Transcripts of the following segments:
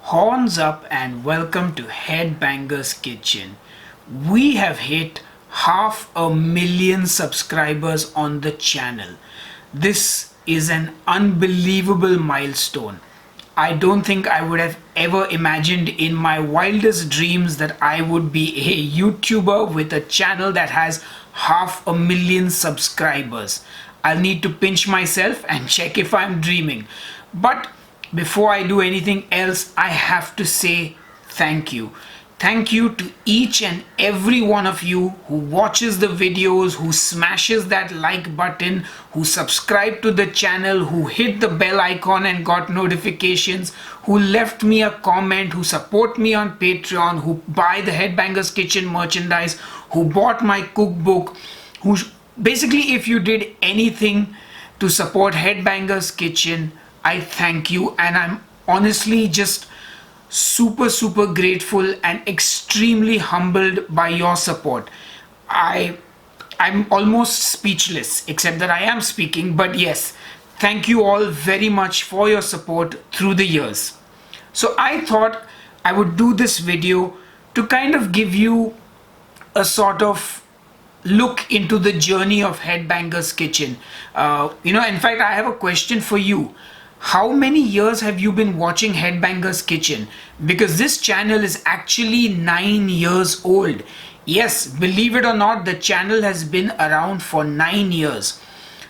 Horns up and welcome to Headbanger's Kitchen. We have hit 500,000 subscribers on the channel. This is an unbelievable milestone. I don't think I would have ever imagined in my wildest dreams that I would be a YouTuber with a channel that has 500,000 subscribers. I'll need to pinch myself and check if I'm dreaming. But before I do anything else, I have to say thank you. Thank you to each and every one of you who watches the videos, who smashes that like button, who subscribe to the channel, who hit the bell icon and got notifications, who left me a comment, who support me on Patreon, who buy the Headbangers Kitchen merchandise, who bought my cookbook, who basically, if you did anything to support Headbangers Kitchen, I thank you, and I'm honestly just super grateful and extremely humbled by your support. I'm almost speechless, except that I am speaking, but yes, thank you all very much for your support through the years. So I thought I would do this video to kind of give you a sort of look into the journey of Headbangers Kitchen. In fact, I have a question for you. How many years have you been watching Headbangers Kitchen? Because this channel is actually 9 years old. Yes, believe it or not, the channel has been around for 9 years.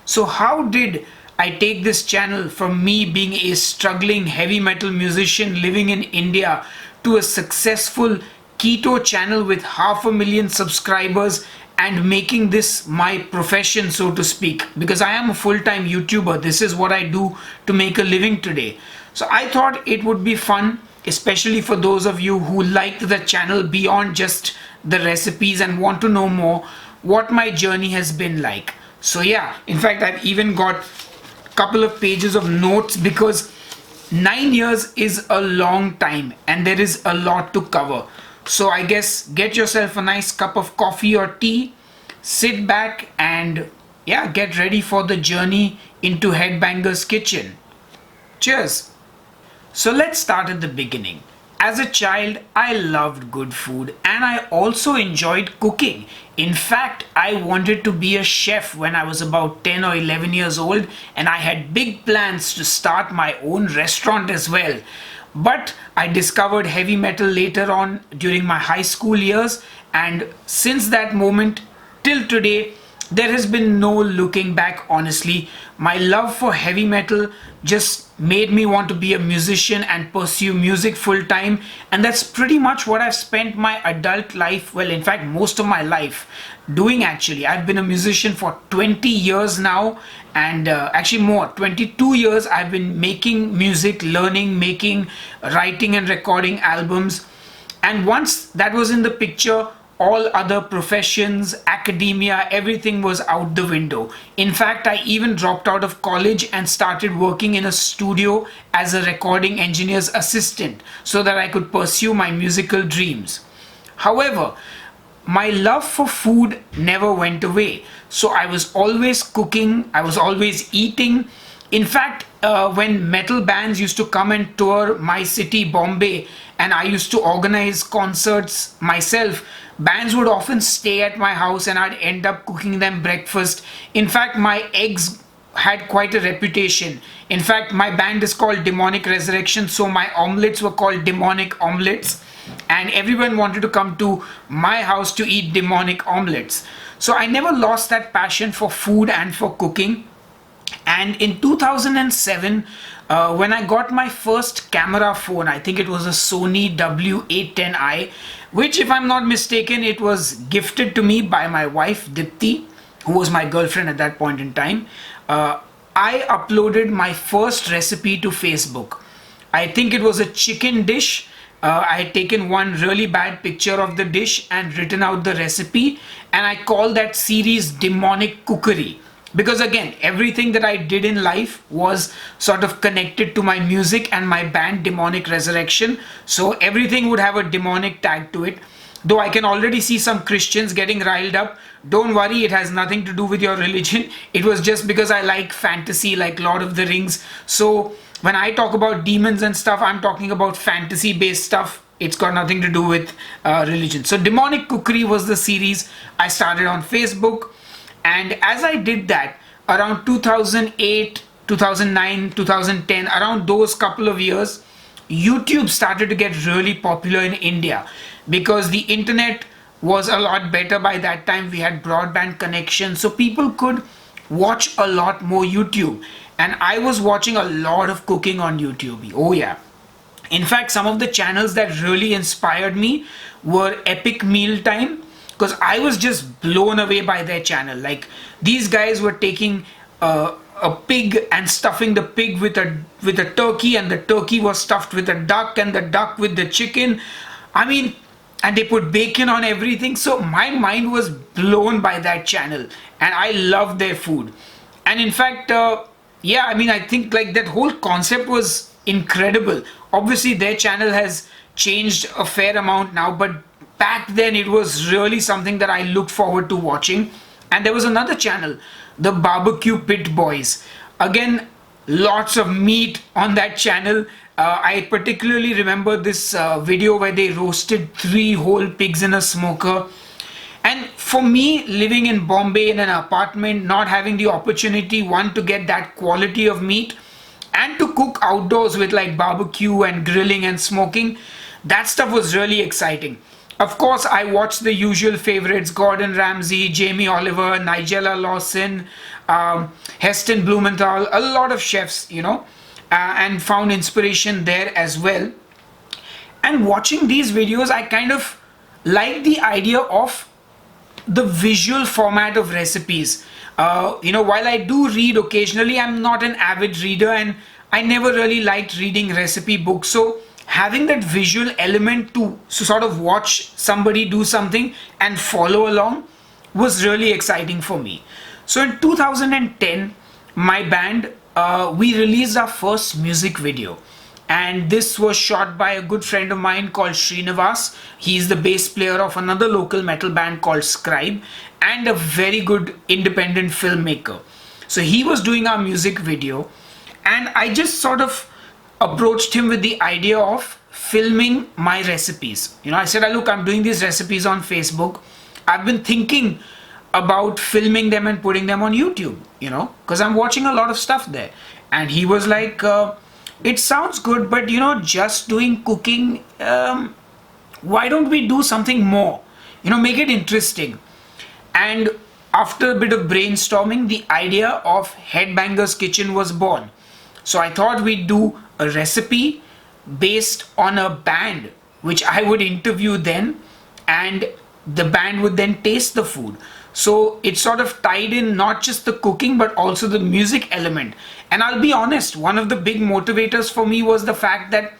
So how did I take this channel from me being a struggling heavy metal musician living in India to a successful keto channel with 500,000 subscribers and making this my profession, so to speak, because I am a full-time YouTuber. This is what I do to make a living today. So I thought it would be fun, especially for those of you who liked the channel beyond just the recipes and want to know more, what my journey has been like. So yeah, in fact, I've even got a couple of pages of notes because 9 years is a long time and there is a lot to cover. So I guess get yourself a nice cup of coffee or tea, sit back and get ready for the journey into Headbangers Kitchen. Cheers! So let's start at the beginning. As a child, I loved good food and I also enjoyed cooking. In fact, I wanted to be a chef when I was about 10 or 11 years old, and I had big plans to start my own restaurant as well. But I discovered heavy metal later on during my high school years, and since that moment till today, there has been no looking back. Honestly, my love for heavy metal just made me want to be a musician and pursue music full time, and that's pretty much what I've spent my adult life, well, in fact most of my life, doing. Actually, I've been a musician for 20 years now, and actually more, 22 years I've been making music, learning, making, writing and recording albums. And once that was in the picture, all other professions, academia, everything was out the window. In fact, I even dropped out of college and started working in a studio as a recording engineer's assistant so that I could pursue my musical dreams. However, my love for food never went away. So I was always cooking, I was always eating. In fact, when metal bands used to come and tour my city, Bombay, and I used to organize concerts myself, bands would often stay at my house and I'd end up cooking them breakfast. In fact, my eggs had quite a reputation. In fact, my band is called Demonic Resurrection, so my omelets were called demonic omelets, and everyone wanted to come to my house to eat demonic omelets. So I never lost that passion for food and for cooking. And in 2007, when I got my first camera phone, I think it was a Sony W810i, which, if I'm not mistaken, it was gifted to me by my wife Dipti, who was my girlfriend at that point in time. I uploaded my first recipe to Facebook. I think it was a chicken dish. I had taken one really bad picture of the dish and written out the recipe, and I called that series Demonic Cookery. Because again, everything that I did in life was sort of connected to my music and my band Demonic Resurrection. So everything would have a demonic tag to it. Though I can already see some Christians getting riled up. Don't worry, it has nothing to do with your religion. It was just because I like fantasy, like Lord of the Rings. So when I talk about demons and stuff, I'm talking about fantasy based stuff. It's got nothing to do with religion. So Demonic Cookery was the series I started on Facebook. And as I did that, around 2008, 2009, 2010, around those couple of years, YouTube started to get really popular in India because the internet was a lot better by that time. We had broadband connection, so people could watch a lot more YouTube. And I was watching a lot of cooking on YouTube. Oh, yeah. In fact, some of the channels that really inspired me were Epic Mealtime, because I was just blown away by their channel. Like, these guys were taking a pig and stuffing the pig with a turkey, and the turkey was stuffed with a duck, and the duck with the chicken. I mean, and they put bacon on everything. So my mind was blown by that channel, and I loved their food. And in fact, yeah, I mean, I think like that whole concept was incredible. Obviously their channel has changed a fair amount now, but back then it was really something that I looked forward to watching. And there was another channel, the Barbecue Pit Boys. Again, lots of meat on that channel. I particularly remember this video where they roasted 3 whole pigs in a smoker. And for me, living in Bombay in an apartment, not having the opportunity, one, to get that quality of meat, and to cook outdoors with like barbecue and grilling and smoking, that stuff was really exciting. Of course, I watched the usual favorites: Gordon Ramsay, Jamie Oliver, Nigella Lawson, Heston Blumenthal, a lot of chefs, and found inspiration there as well. And watching these videos, I kind of like the idea of the visual format of recipes. While I do read occasionally, I'm not an avid reader, and I never really liked reading recipe books. So having that visual element to sort of watch somebody do something and follow along was really exciting for me. So in 2010, my band, we released our first music video. And this was shot by a good friend of mine called Srinivas. He's the bass player of another local metal band called Scribe, and a very good independent filmmaker. So he was doing our music video, and I just sort of approached him with the idea of filming my recipes. I said, look, I'm doing these recipes on Facebook. I've been thinking about filming them and putting them on YouTube, because I'm watching a lot of stuff there. And he was like, it sounds good, but just doing cooking, why don't we do something more? Make it interesting. And after a bit of brainstorming, the idea of Headbanger's Kitchen was born. So I thought we'd do a recipe based on a band, which I would interview then, and the band would then taste the food. So it sort of tied in not just the cooking, but also the music element. And I'll be honest, one of the big motivators for me was the fact that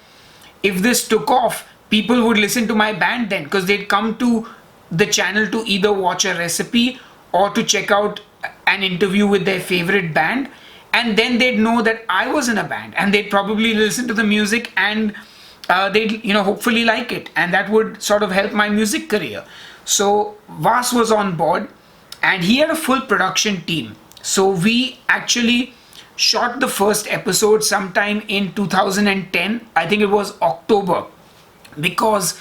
if this took off, people would listen to my band then, because they'd come to the channel to either watch a recipe or to check out an interview with their favorite band. And then they'd know that I was in a band, and they'd probably listen to the music, and they'd hopefully like it. And that would sort of help my music career. So Vas was on board, and he had a full production team. So we actually shot the first episode sometime in 2010. I think it was October, because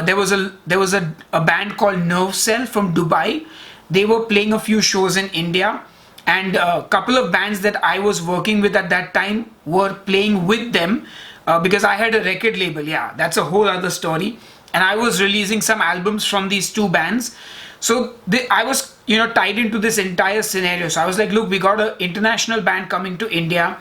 there was a band called Nerve Cell from Dubai. They were playing a few shows in India, and a couple of bands that I was working with at that time were playing with them, because I had a record label. Yeah, that's a whole other story. And I was releasing some albums from these two bands. So I was tied into this entire scenario. So I was like, look, we got an international band coming to India.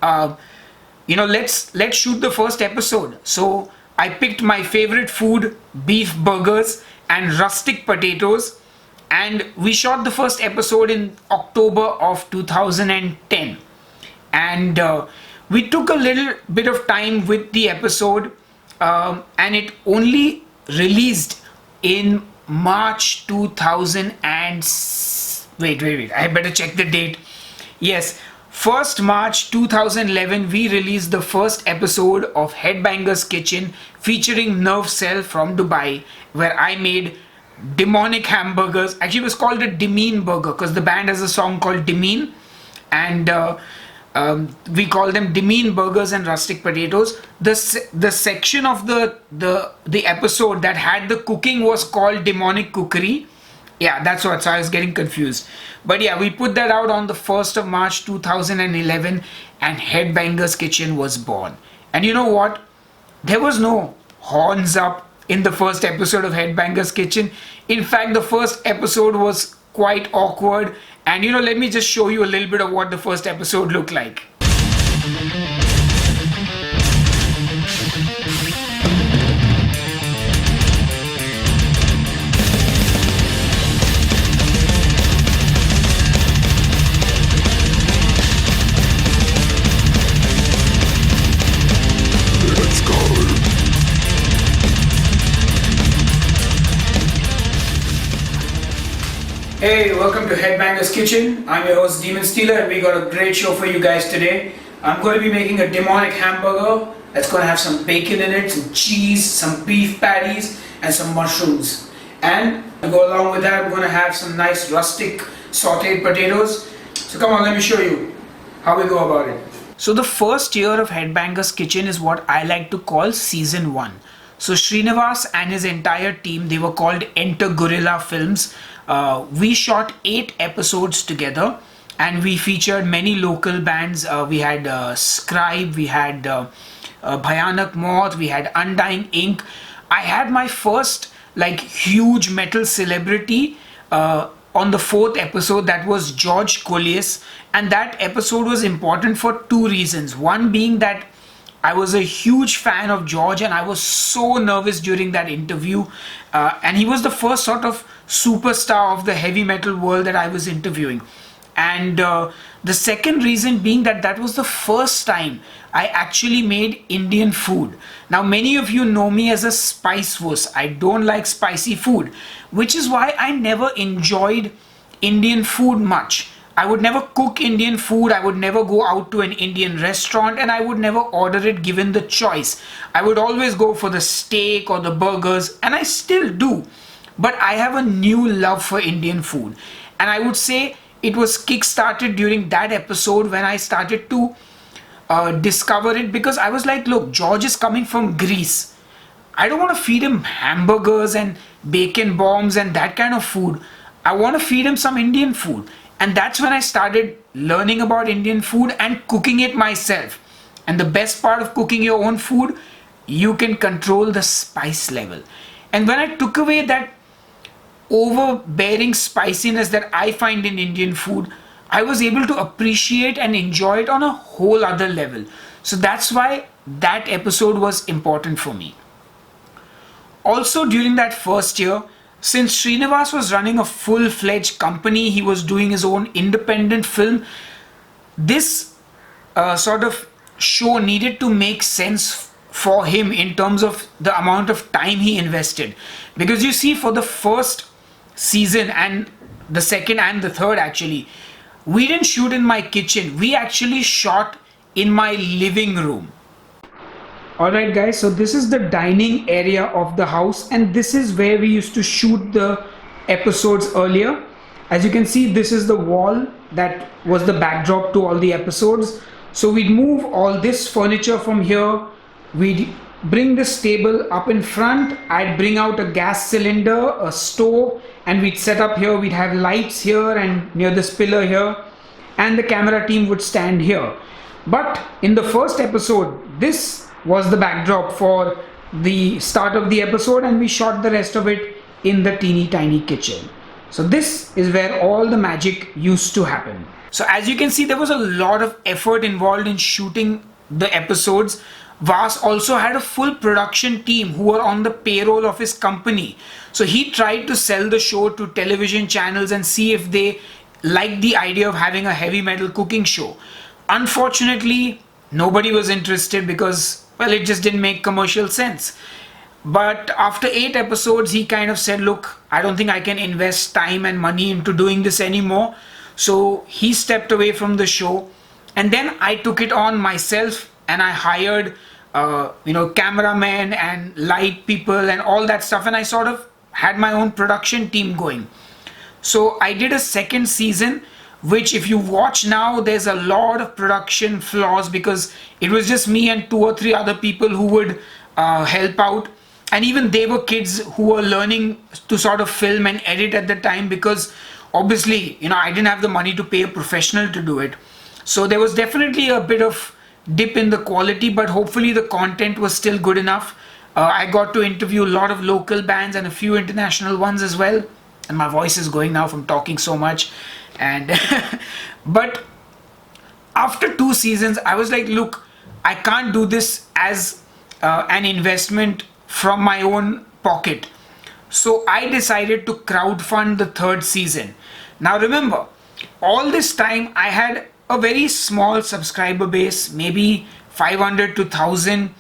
Let's shoot the first episode. So I picked my favorite food, beef burgers and rustic potatoes, and we shot the first episode in October of 2010. And we took a little bit of time with the episode, and it only released in March 2000 and wait, I better check the date. Yes, 1st March 2011, we released the first episode of Headbanger's Kitchen, featuring Nerve Cell from Dubai, where I made demonic hamburgers. Actually, it was called a Demean burger because the band has a song called Demean. And We call them demean burgers and rustic potatoes. The section of the episode that had the cooking was called demonic cookery. Yeah, that's what. So I was getting confused. But yeah, we put that out on the 1st of March 2011, and Headbangers Kitchen was born. And you know what? There was no horns up in the first episode of Headbangers Kitchen. In fact, the first episode was quite awkward. And let me just show you a little bit of what the first episode looked like. Hey, welcome to Headbangers Kitchen. I'm your host Demon Stealer, and we got a great show for you guys today. I'm going to be making a demonic hamburger that's going to have some bacon in it, some cheese, some beef patties, and some mushrooms. And to go along with that, we're going to have some nice rustic sauteed potatoes. So come on, let me show you how we go about it. So the first year of Headbangers Kitchen is what I like to call season 1. So Srinivas and his entire team, they were called Enter Gorilla Films. We shot 8 episodes together, and we featured many local bands. We had Scribe, we had Bhayanak Moth, we had Undying Ink. I had my first huge metal celebrity on the 4th episode. That was George Colliers, and that episode was important for 2 reasons. One being that I was a huge fan of George, and I was so nervous during that interview. And he was the first sort of superstar of the heavy metal world that I was interviewing. And the second reason being that that was the first time I actually made Indian food. Now, many of you know me as a spice wuss. I don't like spicy food, which is why I never enjoyed Indian food much. I would never cook Indian food, I would never go out to an Indian restaurant, and I would never order it given the choice. I would always go for the steak or the burgers, and I still do. But I have a new love for Indian food. And I would say it was kick-started during that episode when I started to discover it, because I was like, look, George is coming from Greece. I don't want to feed him hamburgers and bacon bombs and that kind of food. I want to feed him some Indian food. And that's when I started learning about Indian food and cooking it myself. And the best part of cooking your own food, you can control the spice level. And when I took away that overbearing spiciness that I find in Indian food, I was able to appreciate and enjoy it on a whole other level. So that's why that episode was important for me. Also, during that first year, since Srinivas was running a full-fledged company, he was doing his own independent film, this sort of show needed to make sense for him in terms of the amount of time he invested. Because you see, for the first season and the second and the third actually, we didn't shoot in my kitchen. We actually shot in my living room. Alright guys, so this is the dining area of the house, and this is where we used to shoot the episodes earlier. As you can see, this is the wall that was the backdrop to all the episodes. So we'd move all this furniture from here, we'd bring this table up in front, I'd bring out a gas cylinder, a stove, and we'd set up here. We'd have lights here and near this pillar here, and the camera team would stand here. But in the first episode, this was the backdrop for the start of the episode, and we shot the rest of it in the teeny tiny kitchen. So this is where all the magic used to happen. So as you can see, there was a lot of effort involved in shooting the episodes. Vas also had a full production team who were on the payroll of his company. So he tried to sell the show to television channels and see if they liked the idea of having a heavy metal cooking show. Unfortunately, nobody was interested because, well, it just didn't make commercial sense. But after 8 episodes, he kind of said, look, I don't think I can invest time and money into doing this anymore. So he stepped away from the show. And then I took it on myself, and I hired cameramen and light people and all that stuff. And I sort of had my own production team going. So I did a second season which if you watch now, there's a lot of production flaws because it was just me and two or three other people who would help out. And even they were kids who were learning to sort of film and edit at the time, because obviously, I didn't have the money to pay a professional to do it. So there was definitely a bit of dip in the quality, but hopefully the content was still good enough. I got to interview a lot of local bands and a few international ones as well. And my voice is going now from talking so much. And but after 2 seasons, I was like, look, I can't do this as an investment from my own pocket. So I decided to crowdfund the third season. Now remember, all this time I had a very small subscriber base, maybe 500 to 1000,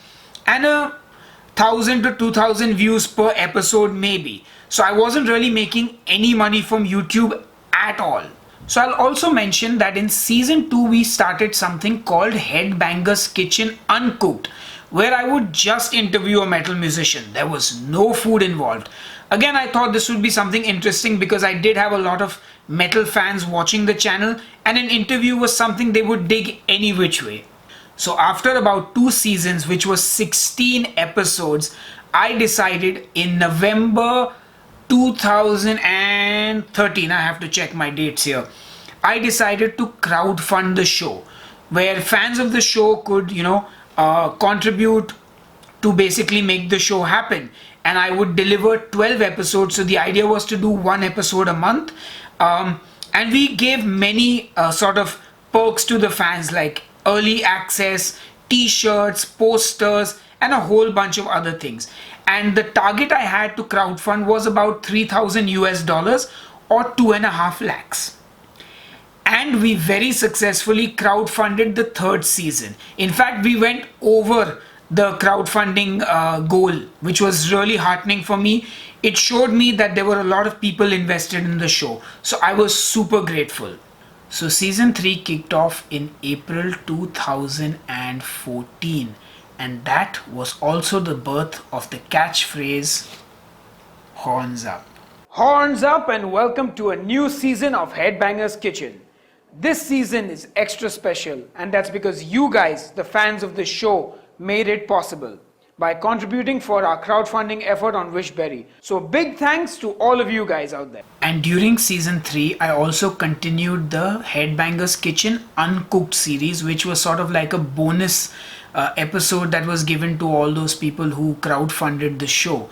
and 1000 to 2000 views per episode maybe. So I wasn't really making any money from YouTube at all. So I'll also mention that in season 2 we started something called Headbanger's Kitchen Uncooked, where I would just interview a metal musician. There was no food involved. Again, I thought this would be something interesting because I did have a lot of metal fans watching the channel, and an interview was something they would dig any which way. So after about 2 seasons, which was 16 episodes, I decided in November 2013, I have to check my dates here, I decided to crowdfund the show, where fans of the show could, contribute to basically make the show happen. And I would deliver 12 episodes. So the idea was to do 1 episode a month. And we gave many sort of perks to the fans, like early access, t-shirts, posters, and a whole bunch of other things. And the target I had to crowdfund was about 3,000 US dollars or 2.5 lakhs. And we very successfully crowdfunded the third season. In fact, we went over the crowdfunding goal, which was really heartening for me. It showed me that there were a lot of people invested in the show. So I was super grateful. So season 3 kicked off in April 2014. And that was also the birth of the catchphrase, Horns Up. Horns up and welcome to a new season of Headbanger's Kitchen. This season is extra special, and that's because you guys, the fans of the show, made it possible by contributing for our crowdfunding effort on Wishberry. So big thanks to all of you guys out there. And during season 3, I also continued the Headbanger's Kitchen Uncooked series, which was sort of like a bonus episode that was given to all those people who crowdfunded the show.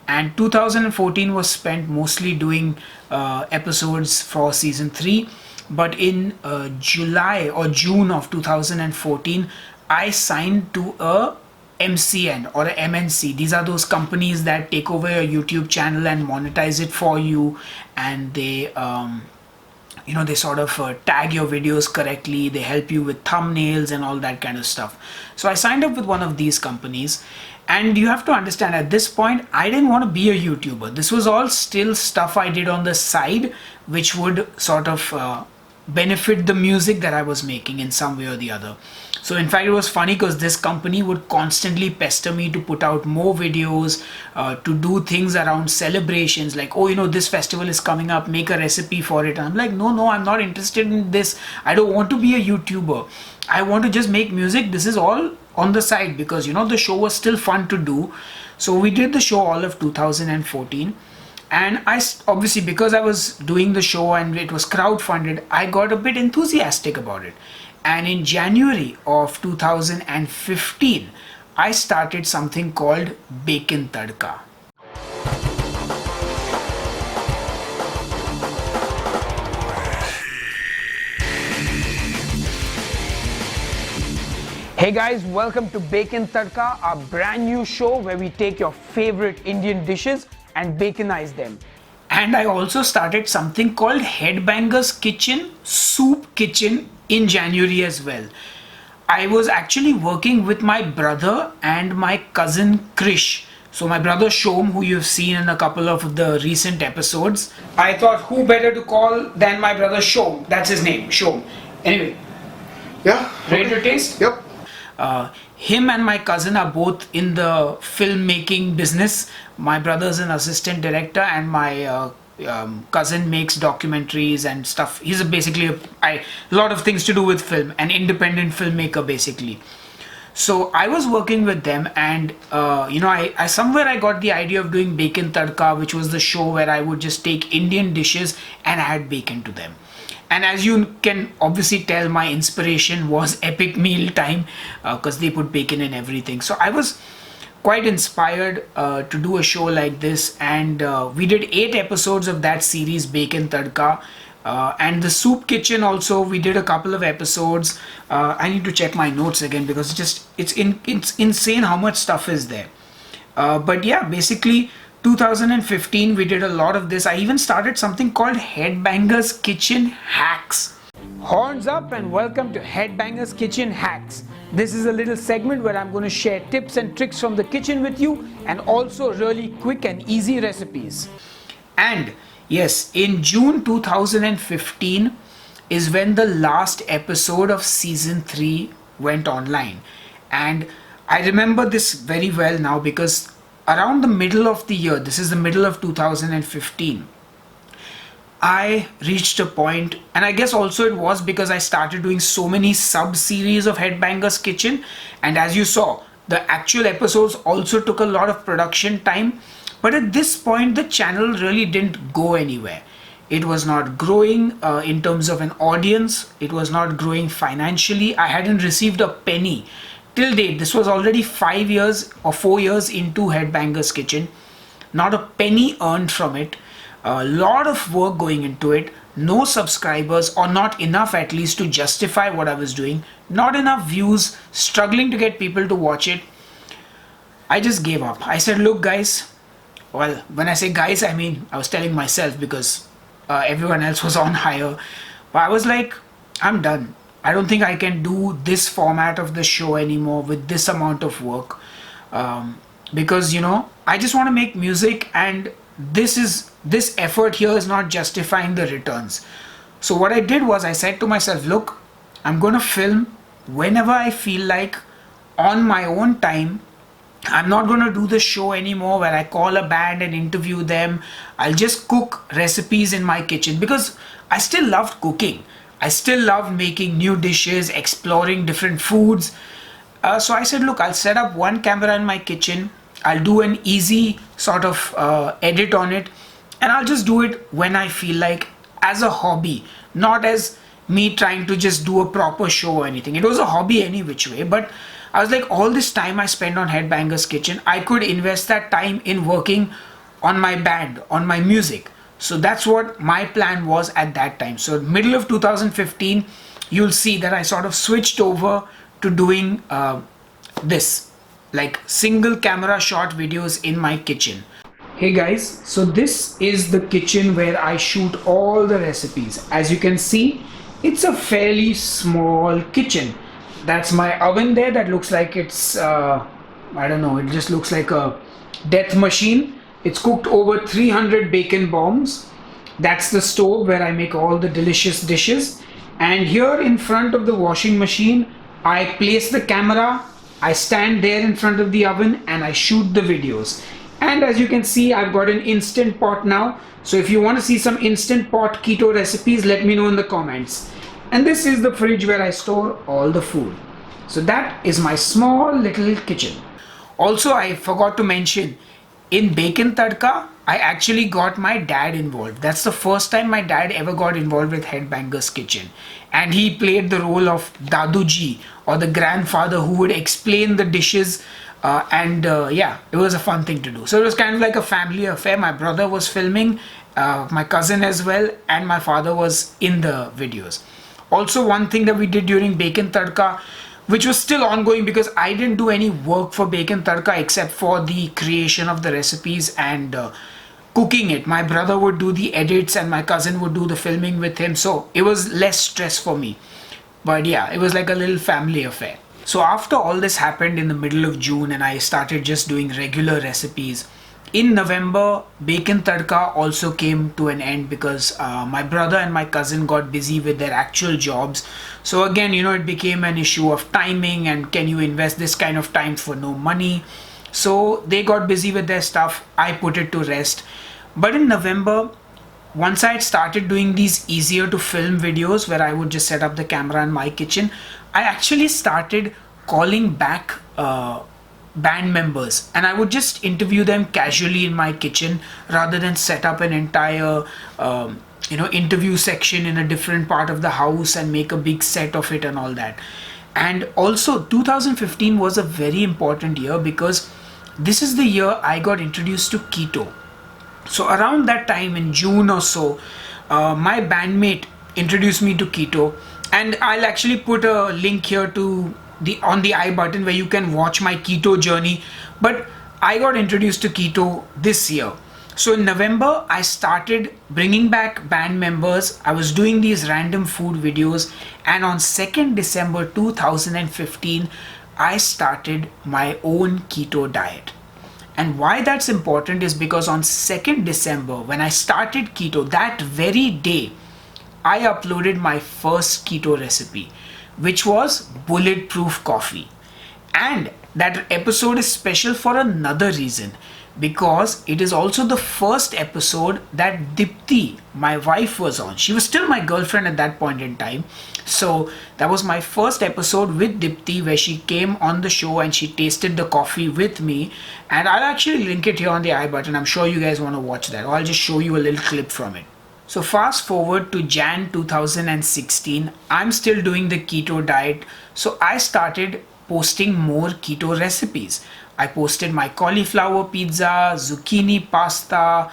And 2014 was spent mostly doing episodes for season 3. But in July or June of 2014, I signed to a MCN or a MNC. These are those companies that take over your YouTube channel and monetize it for you, and they they sort of tag your videos correctly, they help you with thumbnails and all that kind of stuff. So I signed up with one of these companies, and you have to understand, at this point I didn't want to be a YouTuber. This was all still stuff I did on the side, which would sort of benefit the music that I was making in some way or the other. So in fact, it was funny because this company would constantly pester me to put out more videos, to do things around celebrations, like, oh, this festival is coming up, make a recipe for it. And I'm like, no, I'm not interested in this. I don't want to be a YouTuber. I want to just make music. This is all on the side because, the show was still fun to do. So we did the show all of 2014. And I obviously, because I was doing the show and it was crowdfunded, I got a bit enthusiastic about it. And in January of 2015, I started something called Bacon Tadka. Hey guys, welcome to Bacon Tadka, our brand new show where we take your favorite Indian dishes and baconize them. And I also started something called Headbanger's Kitchen Soup Kitchen in January as well. I was actually working with my brother and my cousin Krish. So my brother Shom, who you've seen in a couple of the recent episodes. I thought, who better to call than my brother Shom? That's his name, Shom. Anyway. Yeah. Ready to taste? Yep. Him and my cousin are both in the filmmaking business. My brother's an assistant director and my cousin makes documentaries and stuff. He's basically a lot of things to do with film, an independent filmmaker basically. So I was working with them, and I somewhere I got the idea of doing Bacon Tadka, which was the show where I would just take Indian dishes and add bacon to them. And as you can obviously tell, my inspiration was Epic Meal Time, because they put bacon in everything. So I was quite inspired to do a show like this, and we did 8 episodes of that series, Bacon Tadka. And the Soup Kitchen also, we did a couple of episodes. I need to check my notes again because it's insane how much stuff is there. But yeah, basically 2015 we did a lot of this. I even started something called Headbangers Kitchen Hacks. Horns up and welcome to Headbangers Kitchen Hacks. This is a little segment where I'm going to share tips and tricks from the kitchen with you, and also really quick and easy recipes. And yes, in June 2015 is when the last episode of season 3 went online. And I remember this very well now because around the middle of the year, this is the middle of 2015, I reached a point, and I guess also it was because I started doing so many sub-series of Headbangers Kitchen, and as you saw, the actual episodes also took a lot of production time. But at this point, the channel really didn't go anywhere. It was not growing in terms of an audience. It was not growing financially. I hadn't received a penny till date. This was already 5 years or 4 years into Headbangers Kitchen. Not a penny earned from it. A lot of work going into it. No subscribers, or not enough at least to justify what I was doing. Not enough views. Struggling to get people to watch it. I just gave up. I said, look guys, well, when I say guys, I mean I was telling myself because everyone else was on hire. But I was like, I'm done. I don't think I can do this format of the show anymore with this amount of work. Because, I just want to make music, and this effort here is not justifying the returns. So what I did was I said to myself, look, I'm going to film whenever I feel like, on my own time. I'm not going to do the show anymore where I call a band and interview them. I'll just cook recipes in my kitchen because I still loved cooking. I still loved making new dishes, exploring different foods. So I said, look, I'll set up one camera in my kitchen. I'll do an easy sort of edit on it, and I'll just do it when I feel like, as a hobby, not as me trying to just do a proper show or anything. It was a hobby any which way, but I was like, all this time I spent on Headbangers Kitchen, I could invest that time in working on my band, on my music. So that's what my plan was at that time. So middle of 2015, you'll see that I sort of switched over to doing this, like single camera shot videos in my kitchen. Hey guys, so this is the kitchen where I shoot all the recipes. As you can see, it's a fairly small kitchen. That's my oven there. That looks like it's, I don't know, it just looks like a death machine. It's cooked over 300 bacon bombs. That's the stove where I make all the delicious dishes. And here in front of the washing machine, I place the camera, I stand there in front of the oven, and I shoot the videos. And as you can see, I've got an instant pot now. So if you want to see some instant pot keto recipes, let me know in the comments. And this is the fridge where I store all the food. So that is my small little kitchen. Also, I forgot to mention, in Bacon Tadka, I actually got my dad involved. That's the first time my dad ever got involved with Headbangers Kitchen. And he played the role of Daduji, or the grandfather who would explain the dishes. Yeah, it was a fun thing to do. So it was kind of like a family affair. My brother was filming, my cousin as well, and my father was in the videos. Also, one thing that we did during Bacon Tadka, which was still ongoing because I didn't do any work for Bacon Tadka except for the creation of the recipes and cooking it. My brother would do the edits and my cousin would do the filming with him. So it was less stress for me. But yeah, it was like a little family affair. So after all this happened in the middle of June and I started just doing regular recipes, in November, Bacon Tadka also came to an end because my brother and my cousin got busy with their actual jobs. So again, it became an issue of timing and can you invest this kind of time for no money? So they got busy with their stuff. I put it to rest. But in November, once I had started doing these easier to film videos where I would just set up the camera in my kitchen, I actually started calling back band members, and I would just interview them casually in my kitchen rather than set up an entire interview section in a different part of the house and make a big set of it and all that. And also 2015 was a very important year because this is the year I got introduced to keto. So around that time in June or so, my bandmate introduced me to keto, and I'll actually put a link here to the on the I button where you can watch my keto journey. But I got introduced to keto this year. So in November, I started bringing back band members. I was doing these random food videos, and on 2nd December 2015, I started my own keto diet. And why that's important is because on 2nd December, when I started keto, that very day, I uploaded my first keto recipe, which was bulletproof coffee. And that episode is special for another reason, because it is also the first episode that Dipti, my wife, was on. She was still my girlfriend at that point in time. So that was my first episode with Dipti where she came on the show and she tasted the coffee with me. And I'll actually link it here on the I button. I'm sure you guys want to watch that. Or I'll just show you a little clip from it. So fast forward to Jan 2016, I'm still doing the keto diet. So I started posting more keto recipes. I posted my cauliflower pizza, zucchini pasta,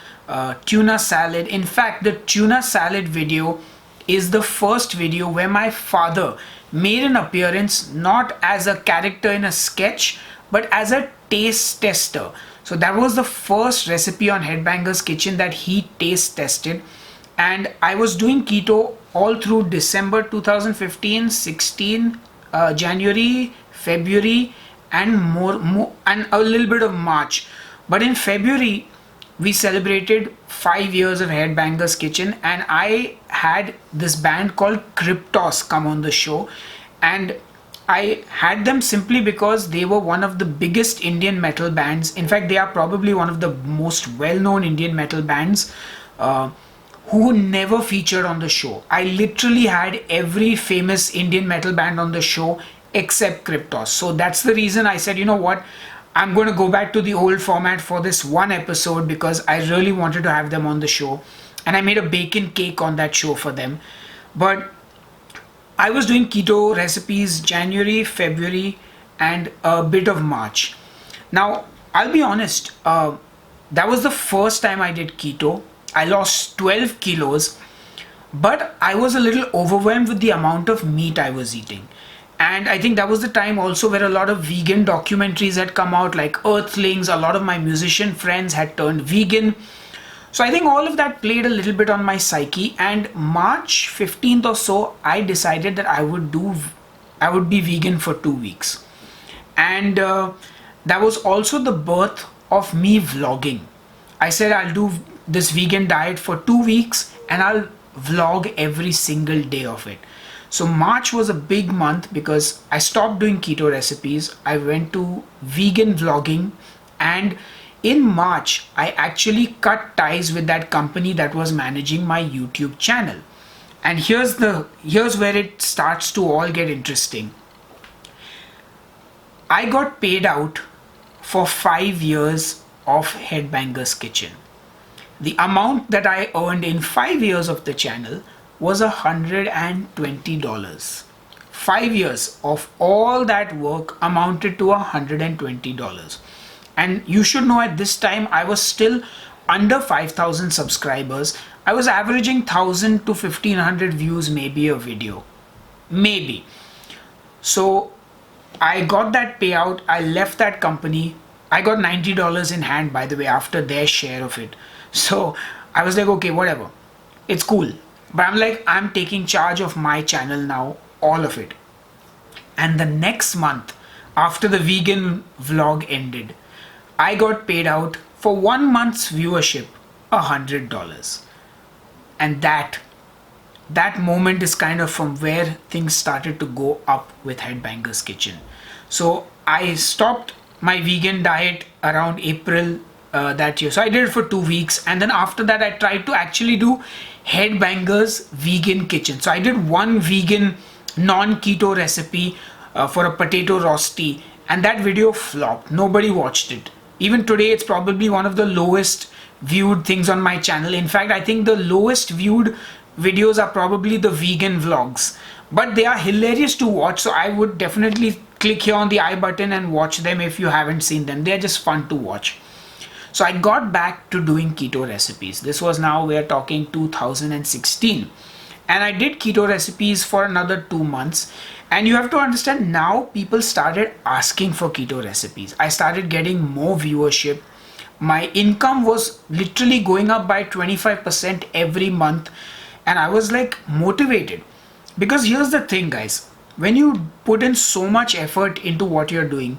tuna salad. In fact, the tuna salad video is the first video where my father made an appearance, not as a character in a sketch, but as a taste tester. So that was the first recipe on Headbanger's Kitchen that he taste tested. And I was doing keto all through December 2015, 16, January, February, and more and a little bit of March. But in February, we celebrated 5 years of Headbanger's Kitchen, and I had this band called Cryptos come on the show, and I had them simply because they were one of the biggest Indian metal bands. In fact, they are probably one of the most well-known Indian metal bands who never featured on the show. I literally had every famous Indian metal band on the show except Cryptos. So that's the reason I said, you know what, I'm going to go back to the old format for this one episode because I really wanted to have them on the show. And I made a bacon cake on that show for them. But I was doing keto recipes January, February, and a bit of March. Now, I'll be honest, that was the first time I did keto. I lost 12 kilos, but I was a little overwhelmed with the amount of meat I was eating. And I think that was the time also where a lot of vegan documentaries had come out, like Earthlings. A lot of my musician friends had turned vegan. So I think all of that played a little bit on my psyche. And March 15th or so, I decided that I would be vegan for 2 weeks. And that was also the birth of me vlogging. I said I'll do this vegan diet for 2 weeks and I'll vlog every single day of it. So March was a big month because I stopped doing keto recipes. I went to vegan vlogging, and in March, I actually cut ties with that company that was managing my YouTube channel. And here's where it starts to all get interesting. I got paid out for 5 years of Headbanger's Kitchen. The amount that I earned in 5 years of the channel was $120. 5 years of all that work amounted to $120. And you should know at this time I was still under 5,000 subscribers. I was averaging 1,000 to 1,500 views maybe a video. Maybe. So I got that payout. I left that company. I got $90 in hand, by the way, after their share of it. So I was like, okay, whatever. It's cool. But I'm like, I'm taking charge of my channel now, all of it. And the next month, after the vegan vlog ended, I got paid out for 1 month's viewership, $100. And that moment is kind of from where things started to go up with Headbanger's Kitchen. So I stopped my vegan diet around April that year. So I did it for 2 weeks, and then after that I tried to actually do Headbangers Vegan Kitchen. So I did one vegan non-keto recipe for a potato rosti, and that video flopped. Nobody watched it. Even today it's probably one of the lowest viewed things on my channel. In fact, I think the lowest viewed videos are probably the vegan vlogs, but they are hilarious to watch, so I would definitely click here on the I button and watch them if you haven't seen them. They're just fun to watch. So I got back to doing keto recipes. This was, now we're talking 2016, and I did keto recipes for another 2 months. And you have to understand, now people started asking for keto recipes. I started getting more viewership. My income was literally going up by 25% every month, and I was like motivated. Because here's the thing, guys, when you put in so much effort into what you're doing,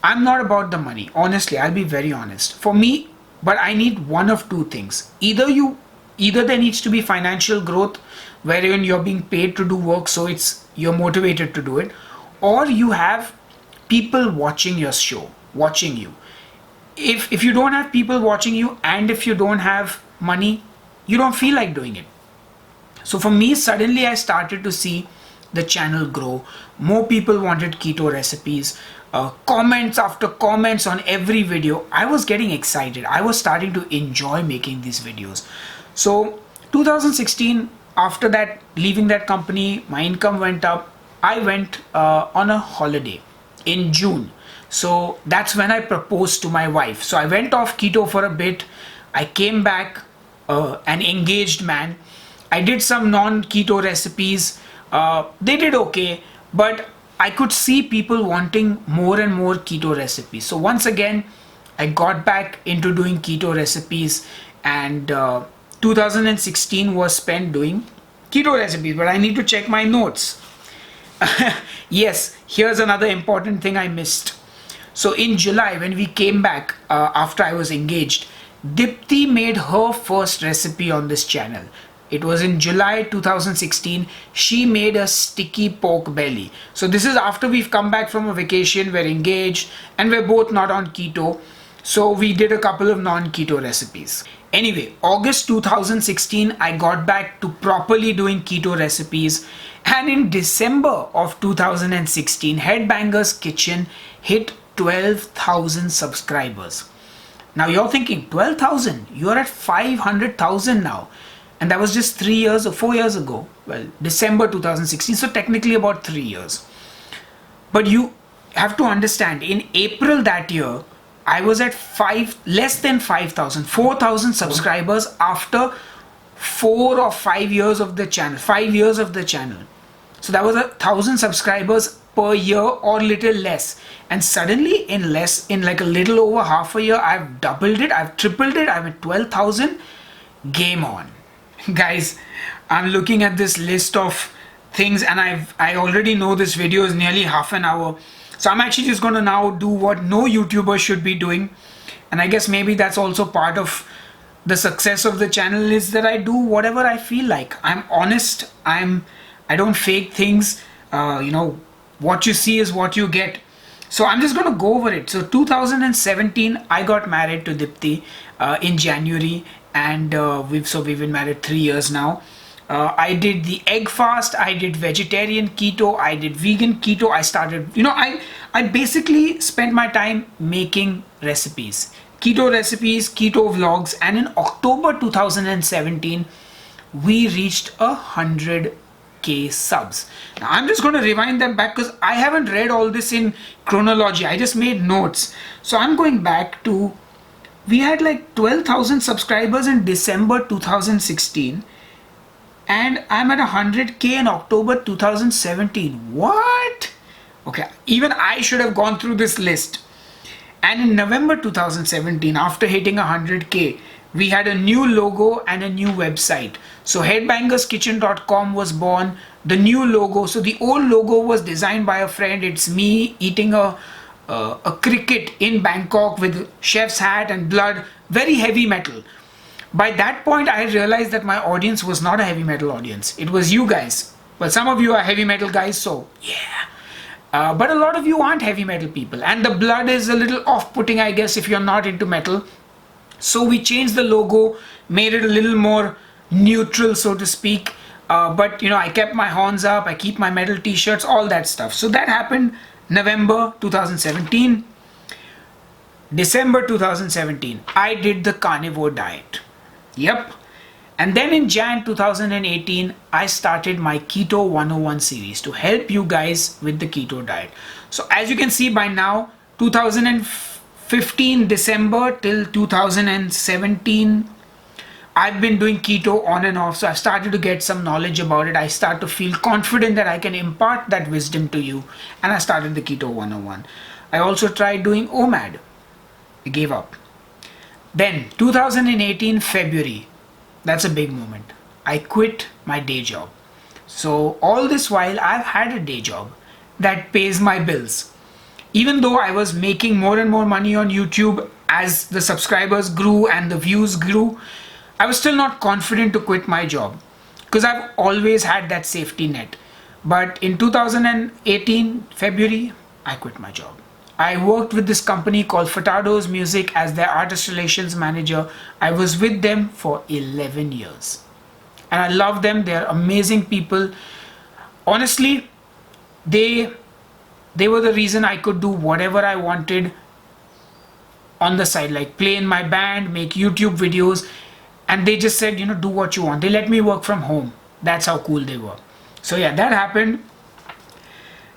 I'm not about the money. Honestly, I'll be very honest. For me, but I need one of two things. Either there needs to be financial growth wherein you're being paid to do work, so you're motivated to do it, or you have people watching your show, watching you. If you don't have people watching you, and if you don't have money, you don't feel like doing it. So for me, suddenly I started to see the channel grow. More people wanted keto recipes, comments after comments on every video. I was getting excited. I was starting to enjoy making these videos. So 2016, after that, leaving that company, my income went up. I went on a holiday in June. So that's when I proposed to my wife. So I went off keto for a bit. I came back an engaged man. I did some non-keto recipes. They did okay, but I could see people wanting more and more keto recipes. So once again, I got back into doing keto recipes, and 2016 was spent doing keto recipes. But I need to check my notes. Yes, here's another important thing I missed. So in July, when we came back after I was engaged, Dipti made her first recipe on this channel. It was in July 2016. She made a sticky pork belly. So this is after we've come back from a vacation, we're engaged, and we're both not on keto. So we did a couple of non-keto recipes. Anyway, August 2016, I got back to properly doing keto recipes. And in December of 2016, Headbanger's Kitchen hit 12,000 subscribers. Now you're thinking, 12,000? You're at 500,000 now. And that was just 3 years or 4 years ago. Well, December 2016, so technically about 3 years. But you have to understand, in April that year, I was at less than 5,000, 4,000 subscribers after 4 or 5 years of the channel, 5 years of the channel. So that was 1,000 subscribers per year or little less. And suddenly in like a little over half a year, I've doubled it, I've tripled it, I'm at 12,000. Game on. Guys, I'm looking at this list of things, and I already know this video is nearly half an hour. So I'm actually just going to now do what no YouTuber should be doing. And I guess maybe that's also part of the success of the channel, is that I do whatever I feel like. I'm honest. I don't fake things. What you see is what you get. So I'm just going to go over it. So 2017, I got married to Dipti in January. And we've been married 3 years now. I did the egg fast, I did vegetarian keto, I did vegan keto. I started, I basically spent my time making recipes, keto vlogs. And in October 2017, we reached 100K subs. Now I'm just going to rewind them back because I haven't read all this in chronology. I just made notes. So I'm going back to, we had like 12,000 subscribers in December 2016, and I'm at 100K in October 2017. What? Okay, even I should have gone through this list. And in November 2017, after hitting 100K, we had a new logo and a new website. So headbangerskitchen.com was born, the new logo. So the old logo was designed by a friend. It's me eating a cricket in Bangkok with chef's hat and blood, very heavy metal. By that point, I realized that my audience was not a heavy metal audience. It was you guys. Well, some of you are heavy metal guys, so yeah. But a lot of you aren't heavy metal people. And the blood is a little off-putting, I guess, if you're not into metal. So we changed the logo, made it a little more neutral, so to speak. But I kept my horns up, I keep my metal t-shirts, all that stuff. So that happened November 2017. December 2017, I did the carnivore diet. Yep. And then in Jan 2018, I started my Keto 101 series to help you guys with the keto diet. So as you can see by now, 2015 December till 2017, I've been doing keto on and off. So I've started to get some knowledge about it. I start to feel confident that I can impart that wisdom to you. And I started the Keto 101. I also tried doing OMAD. I gave up. Then 2018 February, that's a big moment. I quit my day job. So all this while I've had a day job that pays my bills. Even though I was making more and more money on YouTube as the subscribers grew and the views grew, I was still not confident to quit my job because I've always had that safety net. But in 2018 February, I quit my job. I worked with this company called Furtado's Music as their artist relations manager. I was with them for 11 years. And I love them. They're amazing people. Honestly, they were the reason I could do whatever I wanted on the side, like play in my band, make YouTube videos. And they just said, do what you want. They let me work from home. That's how cool they were. So yeah, that happened.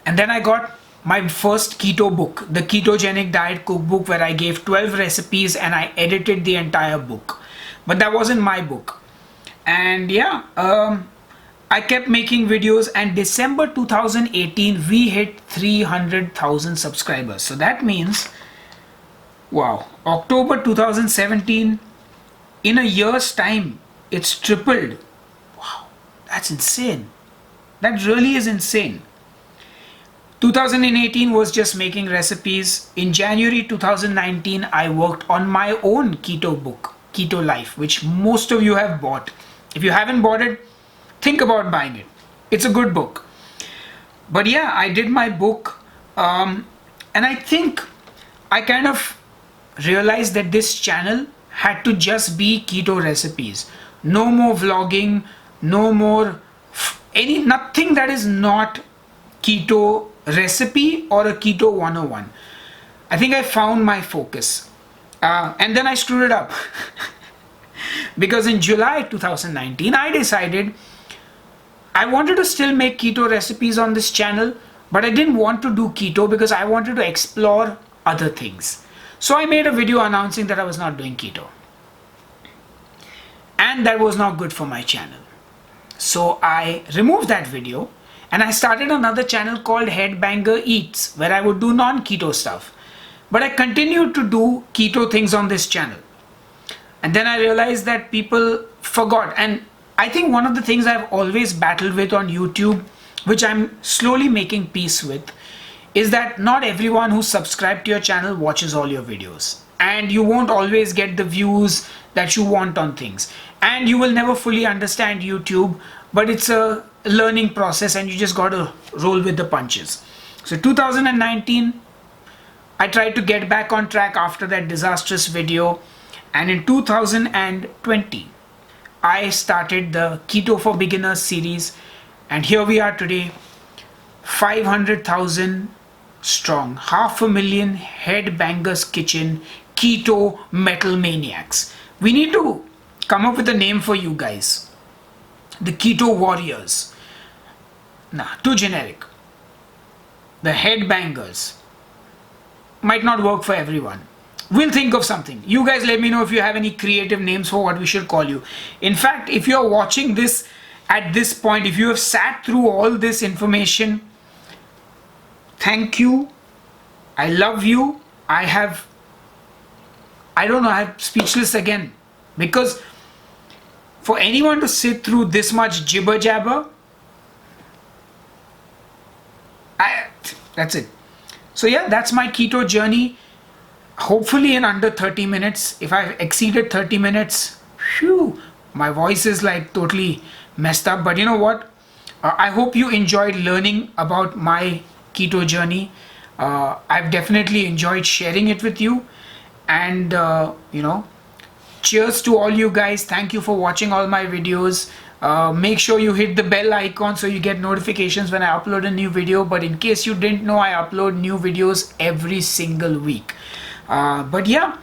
And then I got my first keto book, the Ketogenic Diet Cookbook, where I gave 12 recipes and I edited the entire book. But that wasn't my book. And yeah, I kept making videos, and December 2018, we hit 300,000 subscribers. So that means, wow, October 2017, in a year's time, it's tripled. Wow, that's insane. That really is insane. 2018 was just making recipes. In January 2019, I worked on my own keto book, Keto Life, which most of you have bought. If you haven't bought it, think about buying it. It's a good book. But yeah, I did my book. And I think I kind of realized that this channel had to just be keto recipes. No more vlogging, no more nothing that is not keto recipe or a Keto 101. I think I found my focus. And then I screwed it up. Because in July 2019, I decided I wanted to still make keto recipes on this channel, but I didn't want to do keto because I wanted to explore other things. So I made a video announcing that I was not doing keto. And that was not good for my channel. So I removed that video and I started another channel called Headbanger Eats, where I would do non-keto stuff. But I continued to do keto things on this channel. And then I realized that people forgot. And I think one of the things I've always battled with on YouTube, which I'm slowly making peace with, is that not everyone who's subscribed to your channel watches all your videos. And you won't always get the views that you want on things. And you will never fully understand YouTube, but it's a learning process and you just got to roll with the punches. So 2019, I tried to get back on track after that disastrous video. And in 2020, I started the Keto for Beginners series. And here we are today, 500,000 strong, 500,000 Headbangers Kitchen Keto Metal Maniacs. We need to come up with a name for you guys. The Keto Warriors. Nah, too generic. The Headbangers. Might not work for everyone. We'll think of something. You guys let me know if you have any creative names for what we should call you. In fact, if you're watching this at this point, if you have sat through all this information, thank you. I love you. I'm speechless again. Because for anyone to sit through this much jibber jabber, that's it. So yeah, that's my keto journey. Hopefully in under 30 minutes. If I've exceeded 30 minutes, phew, my voice is like totally messed up. But you know what? I hope you enjoyed learning about my keto journey. I've definitely enjoyed sharing it with you. And Cheers to all you guys. Thank you for watching all my videos. Make sure you hit the bell icon so you get notifications when I upload a new video. But in case you didn't know, I upload new videos every single week. But yeah,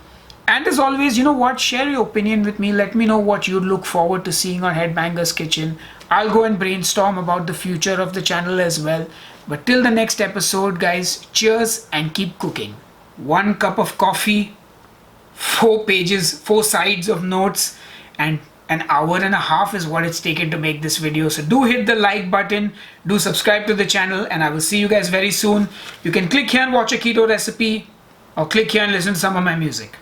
and as always, you know what, share your opinion with me. Let me know what you look forward to seeing on Headbangers Kitchen. I'll go and brainstorm about the future of the channel as well. But till the next episode, guys, cheers and keep cooking. 1 cup of coffee, 4 pages, 4 sides of notes, and an hour and a half is what it's taken to make this video. So do hit the like button, do subscribe to the channel, and I will see you guys very soon. You can click here and watch a keto recipe, or click here and listen to some of my music.